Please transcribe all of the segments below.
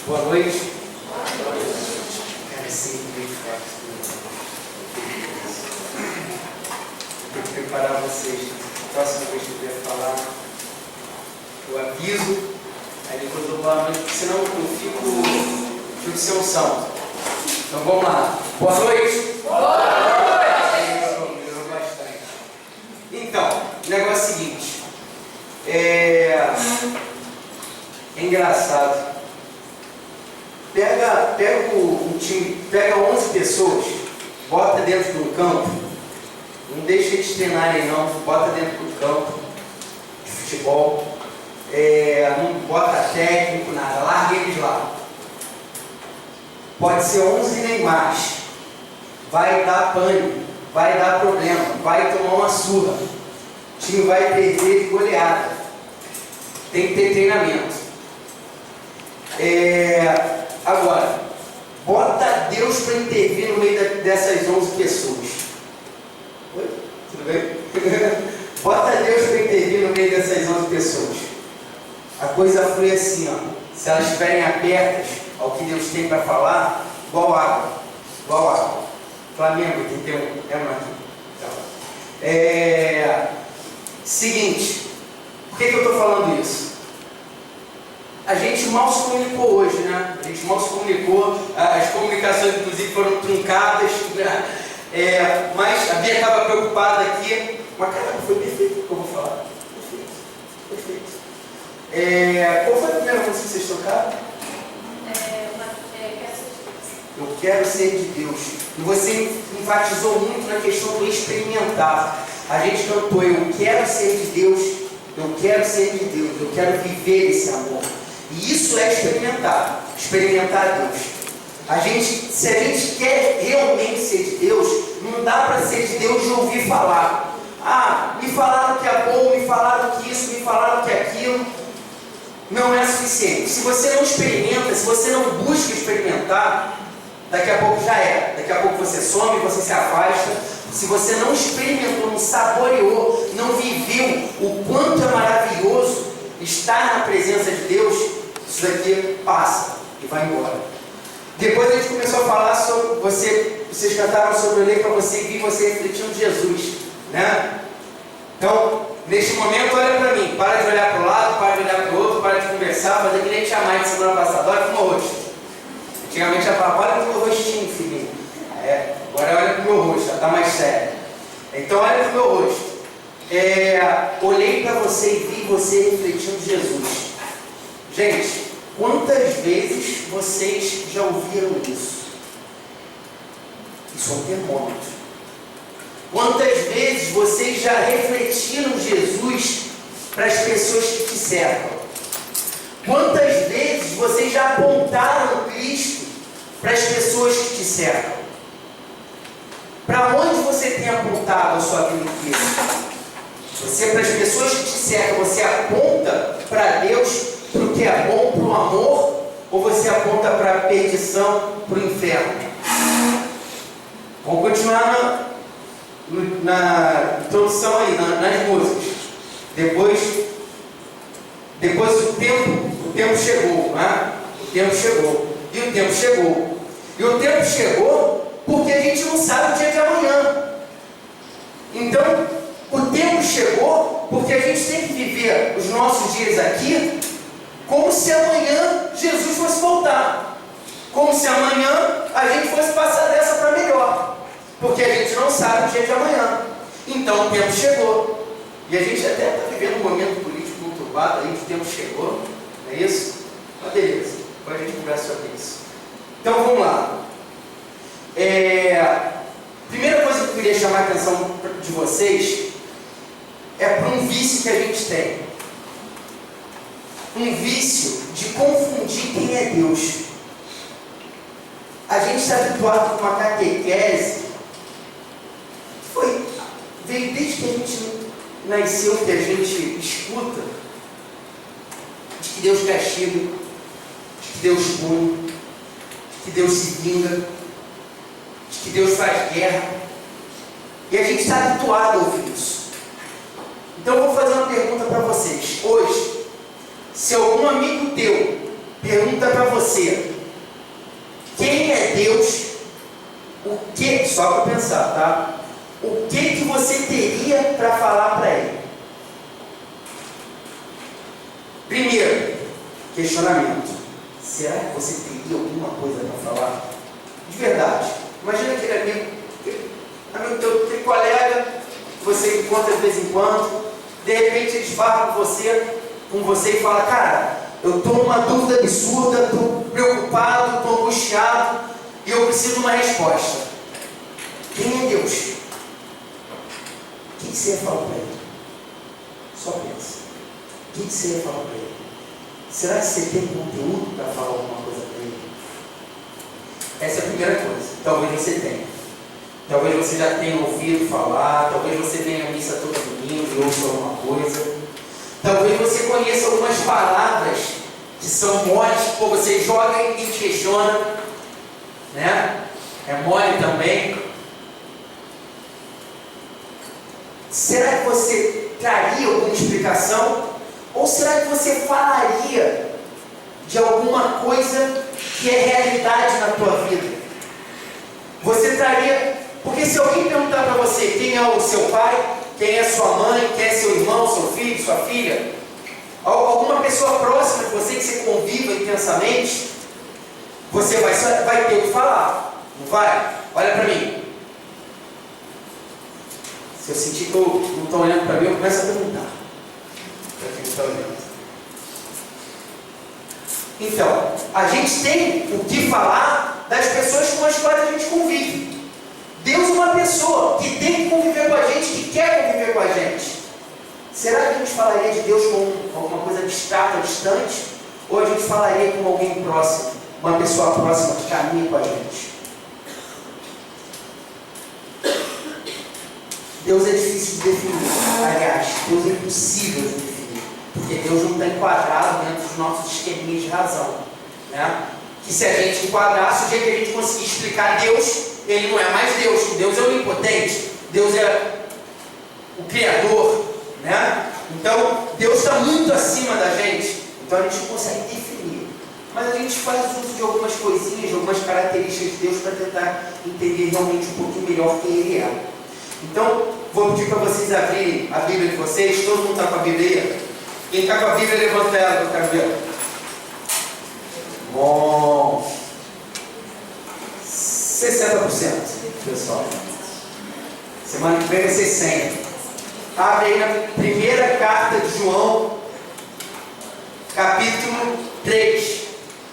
Boa noite. Cara, sempre bem forte. Vou ter que preparar vocês. Próxima vez que eu vier falar, eu aviso. Aí depois eu dou boa noite, porque senão eu fico sem unção. Então vamos lá. Boa noite. Boa noite. Melhorou bastante. Então, o negócio é o seguinte. É engraçado. Pega o time, pega 11 pessoas, bota dentro de um campo, não deixa eles treinarem não, bota dentro do campo de futebol, não bota técnico, nada, larga eles lá. Pode ser 11 nem mais, vai dar pânico, vai dar problema, vai tomar uma surra, o time vai perder de goleada, tem que ter treinamento. Agora, bota Deus para intervir no meio dessas 11 pessoas. Oi? Tudo bem? Bota Deus para intervir no meio dessas 11 pessoas. A coisa flui assim, ó. Se elas estiverem abertas ao que Deus tem para falar, igual água. Igual água. Flamengo, que tem um. Lembra aqui? Seguinte. Por que eu estou falando isso? A gente mal se comunicou hoje, né? A gente mal se comunicou, as comunicações inclusive foram truncadas, né? Mas a Bia estava preocupada aqui. Mas caramba, foi perfeito o que eu vou falar. Perfeito. Qual foi a primeira música que vocês tocaram? Eu quero ser de Deus. E você enfatizou muito na questão do experimentar. A gente cantou, eu quero ser de Deus, eu quero ser de Deus, eu quero viver esse amor. E isso é experimentar Deus. Se a gente quer realmente ser de Deus, não dá para ser de Deus de ouvir falar. Me falaram que é bom, me falaram que isso, me falaram que aquilo. Não é suficiente. Se você não experimenta, se você não busca experimentar, daqui a pouco já é. Daqui a pouco você some, você se afasta. Se você não experimentou, não saboreou, não viveu o quanto é maravilhoso estar na presença de Deus, isso daqui passa e vai embora. Depois a gente começou a falar sobre vocês cantaram sobre eu olhei para você e vi você refletindo Jesus, né? Então, neste momento, olha para mim, para de olhar para o lado, para de olhar para o outro, para de conversar, fazer que nem tinha mais de semana passada, olha para o meu rosto. Antigamente já falava, olha para o meu rostinho, filhinho. Agora olha para o meu rosto, já está mais sério. Então olha para o meu rosto. Olhei para você e vi você refletindo Jesus. Gente, quantas vezes vocês já ouviram isso? Isso é um termômetro. Quantas vezes vocês já refletiram Jesus para as pessoas que te cercam? Quantas vezes vocês já apontaram Cristo para as pessoas que te cercam? Para onde você tem apontado a sua vida inteira? Você, para as pessoas que te cercam, você aponta para Deus, para o que é bom, para o amor, ou você aponta para a perdição, para o inferno? Vamos continuar na introdução aí, nas músicas. Depois o tempo chegou, né? O tempo chegou. E o tempo chegou. E o tempo chegou porque a gente não sabe o dia de amanhã. Então, o tempo chegou porque a gente tem que viver os nossos dias aqui como se amanhã Jesus fosse voltar. Como se amanhã a gente fosse passar dessa para melhor. Porque a gente não sabe o dia de amanhã. Então o tempo chegou. E a gente até está vivendo um momento político conturbado aí, que o tempo chegou. Não é isso? Mas beleza, depois a gente conversa sobre isso. Então vamos lá. Primeira coisa que eu queria chamar a atenção de vocês é para um vício que a gente tem. Um vício de confundir quem é Deus. A gente está habituado com uma catequese que veio desde que a gente nasceu, que a gente escuta, de que Deus castiga, de que Deus pune, de que Deus se vinga, de que Deus faz guerra. E a gente está habituado a ouvir isso. Então eu vou fazer uma pergunta para vocês. Hoje, se algum amigo teu pergunta para você: quem é Deus? O que, só para pensar, tá? O que você teria para falar para Ele? Primeiro, questionamento: será que você teria alguma coisa para falar? De verdade. Imagina aquele amigo teu, aquele colega que você encontra de vez em quando, de repente ele esbarra com você e fala: cara, eu estou numa dúvida absurda, estou preocupado, estou angustiado e eu preciso de uma resposta. Quem é Deus? O que você ia falar para ele? Só pensa. O que você ia falar para ele? Será que você tem conteúdo para falar alguma coisa para ele? Essa é a primeira coisa. Talvez você tenha. Talvez você já tenha ouvido falar, talvez você venha à missa todo domingo e ouça alguma coisa. Talvez você conheça algumas palavras que são moles, pô, você joga e questiona, né? É mole também. Será que você traria alguma explicação? Ou será que você falaria de alguma coisa que é realidade na tua vida? Você traria... Porque se alguém perguntar para você quem é o seu pai, quem é sua mãe, quem é seu irmão, seu filho, sua filha, alguma pessoa próxima de você que você conviva intensamente, você vai ter o que falar, não vai? Olha para mim. Se eu sentir que eu não estou olhando para mim, eu começo a perguntar para quem está olhando. Então, a gente tem o que falar das pessoas com as quais a gente convive. Deus é uma pessoa que tem que conviver com a gente, que quer conviver com a gente. Será que a gente falaria de Deus como alguma coisa abstrata, distante? Ou a gente falaria com alguém próximo, uma pessoa próxima que caminha com a gente? Deus é difícil de definir. Aliás, Deus é impossível de definir. Porque Deus não está enquadrado dentro dos nossos esqueminhas de razão, né? Que se a gente enquadrasse, o dia que a gente conseguir explicar Deus, Ele não é mais Deus. Deus é onipotente. Deus é o Criador, né? Então, Deus está muito acima da gente. Então, a gente não consegue definir. Mas a gente faz uso de algumas coisinhas, de algumas características de Deus para tentar entender realmente um pouquinho melhor quem Ele é. Então, vou pedir para vocês abrirem a Bíblia de vocês. Todo mundo está com a Bíblia? Quem está com a Bíblia, levanta ela, eu quero ver. Bom. 60%, pessoal. Semana que vem vai ser 100. Abre aí na primeira carta de João, capítulo 3.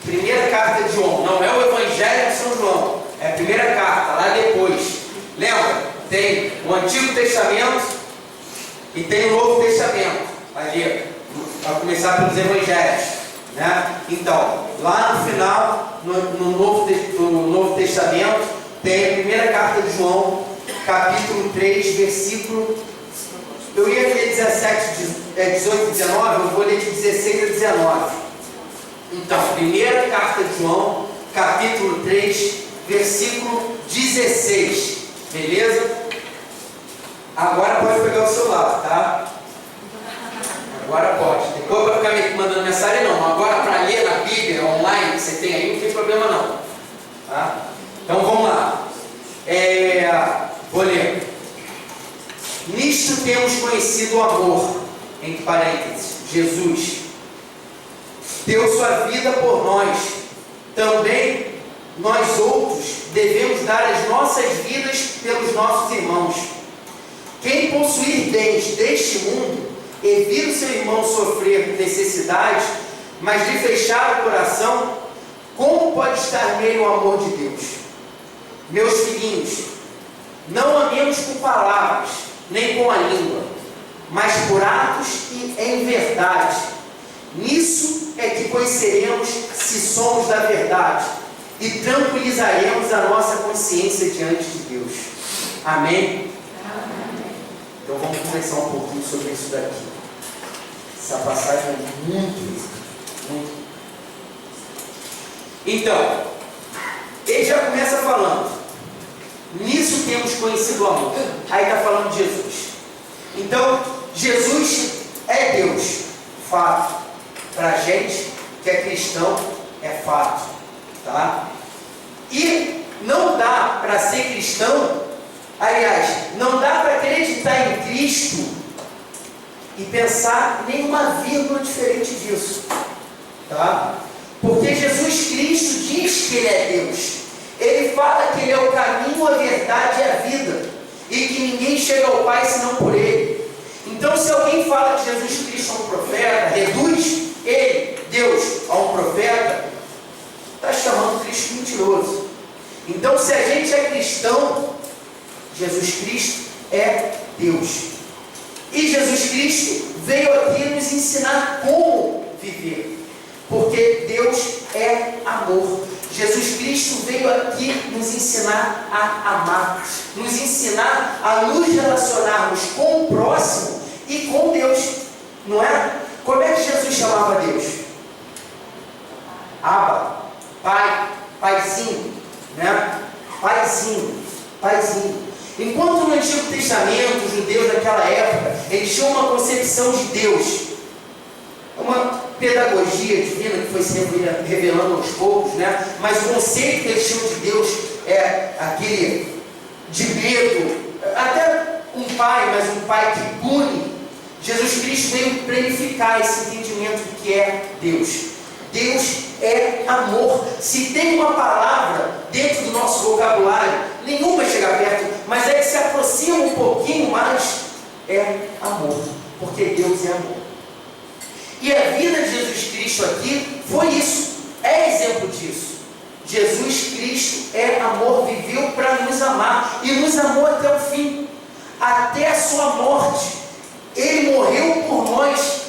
Primeira carta de João. Não é o Evangelho de São João. É a primeira carta, lá depois. Lembra? Tem o Antigo Testamento e tem o Novo Testamento. Ali, vai começar pelos Evangelhos, né? Então, lá no final, no Novo Testamento, tem a primeira carta de João, capítulo 3, versículo... Eu ia ler 18 e 19, eu vou ler de 16 a 19. Então, primeira carta de João, capítulo 3, versículo 16. Beleza? Agora pode pegar o celular, tá? Agora pode. Depois vai ficar me mandando mensagem, não. Agora para ler na Bíblia online que você tem aí, não tem problema não. Tá? Então vamos lá. Vou ler. Nisto temos conhecido o amor, entre parênteses, Jesus deu sua vida por nós. Também nós outros devemos dar as nossas vidas pelos nossos irmãos. Quem possuir bens deste mundo e vir o seu irmão sofrer necessidade, mas de fechar o coração, como pode estar nele o amor de Deus? Meus filhinhos, não amemos com palavras, nem com a língua, mas por atos e em verdade. Nisso é que conheceremos se somos da verdade e tranquilizaremos a nossa consciência diante de Deus. Amém? Então vamos conversar um pouquinho sobre isso daqui. Essa passagem é muito. Então, ele já começa falando. Nisso temos conhecido o amor. Aí está falando de Jesus. Então, Jesus é Deus. Fato. Para a gente que é cristão, é fato, tá? E não dá para ser cristão, aliás, não dá para acreditar em Cristo e pensar nenhuma vírgula diferente disso, tá? Porque Jesus Cristo diz que Ele é Deus. Ele fala que Ele é o caminho, a verdade e a vida, e que ninguém chega ao Pai senão por Ele. Então, se alguém fala que Jesus Cristo é um profeta, reduz Ele, Deus, a um profeta, está chamando Cristo de mentiroso. Então, se a gente é cristão, Jesus Cristo é Deus. E Jesus Cristo veio aqui nos ensinar como viver. Porque Deus é amor. Jesus Cristo veio aqui nos ensinar a amar. Nos ensinar a nos relacionarmos com o próximo e com Deus. Não é? Como é que Jesus chamava Deus? Abba, Pai, Paizinho, né? Paizinho, Paizinho. Enquanto no Antigo Testamento, os judeus daquela época, eles tinham uma concepção de Deus, uma pedagogia divina que foi se revelando aos poucos, né? Mas o conceito que eles tinham de Deus é aquele de medo, até um pai, mas um pai que pune. Jesus Cristo veio planificar esse entendimento do que é Deus. Deus é amor. Se tem uma palavra dentro do nosso vocabulário, nenhuma vai chegar perto, mas é que se aproxima um pouquinho mais, é amor, porque Deus é amor. E a vida de Jesus Cristo aqui foi isso, é exemplo disso. Jesus Cristo é amor, viveu para nos amar, e nos amou até o fim, até a sua morte. Ele morreu por nós,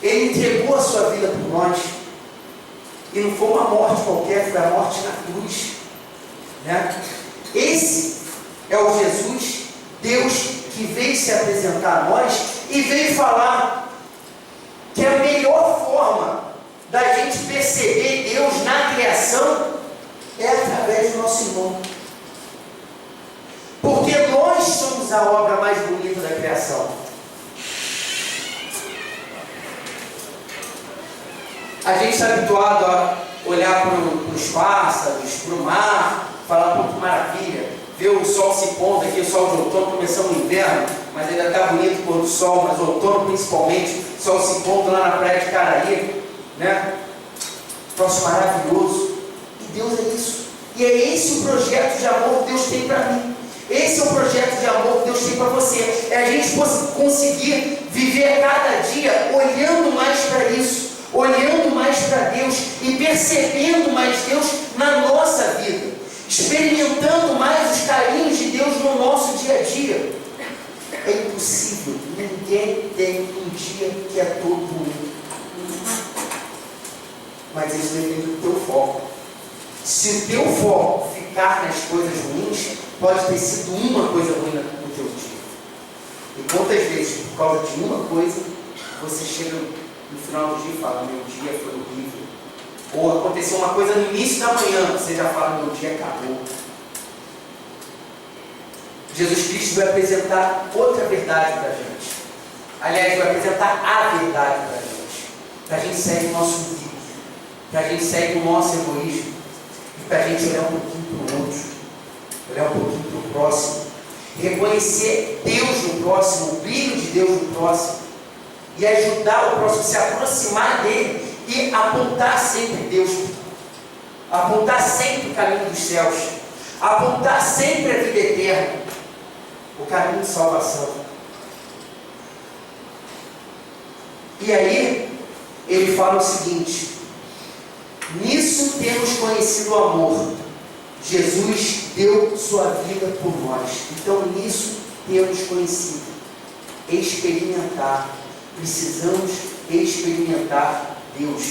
Ele entregou a sua vida por nós. E não foi uma morte qualquer, foi a morte na cruz, né? Esse é o Jesus, Deus, que veio se apresentar a nós e veio falar que a melhor forma da gente perceber Deus na criação é através do nosso irmão. Porque nós somos a obra mais bonita da criação. A gente está habituado a olhar para os pássaros, para o mar, falar, pô, que maravilha, ver o sol se pondo aqui, o sol de outono, começando o inverno, mas ainda está bonito o pôr do sol, mas outono principalmente, o sol se pondo lá na praia de Caraí, né? Troço maravilhoso. E Deus é isso. E é esse o projeto de amor que Deus tem para mim. Esse é o projeto de amor que Deus tem para você. É a gente conseguir viver cada dia olhando mais para isso, olhando mais para Deus e percebendo mais Deus na nossa vida, experimentando mais os carinhos de Deus no nosso dia a dia. É impossível, ninguém tem um dia que é todo ruim, mas isso depende do teu foco. Se o teu foco ficar nas coisas ruins, pode ter sido uma coisa ruim no teu dia. E quantas vezes, por causa de uma coisa, você chega no final do dia e fala, meu dia foi horrível. Ou aconteceu uma coisa no início da manhã, você já fala, meu dia acabou. Jesus Cristo vai apresentar outra verdade para a gente. Aliás, vai apresentar a verdade para a gente. Para a gente sair do nosso umbigo, para a gente sair do nosso egoísmo, e para a gente olhar um pouquinho para o outro, olhar um pouquinho para o próximo, reconhecer Deus no próximo, o brilho de Deus no próximo, e ajudar o próximo a se aproximar dele e apontar sempre Deus, apontar sempre o caminho dos céus, apontar sempre a vida eterna, o caminho de salvação. E aí ele fala o seguinte: nisso temos conhecido o amor, Jesus deu sua vida por nós. Então nisso temos conhecido, experimentar. Precisamos experimentar Deus.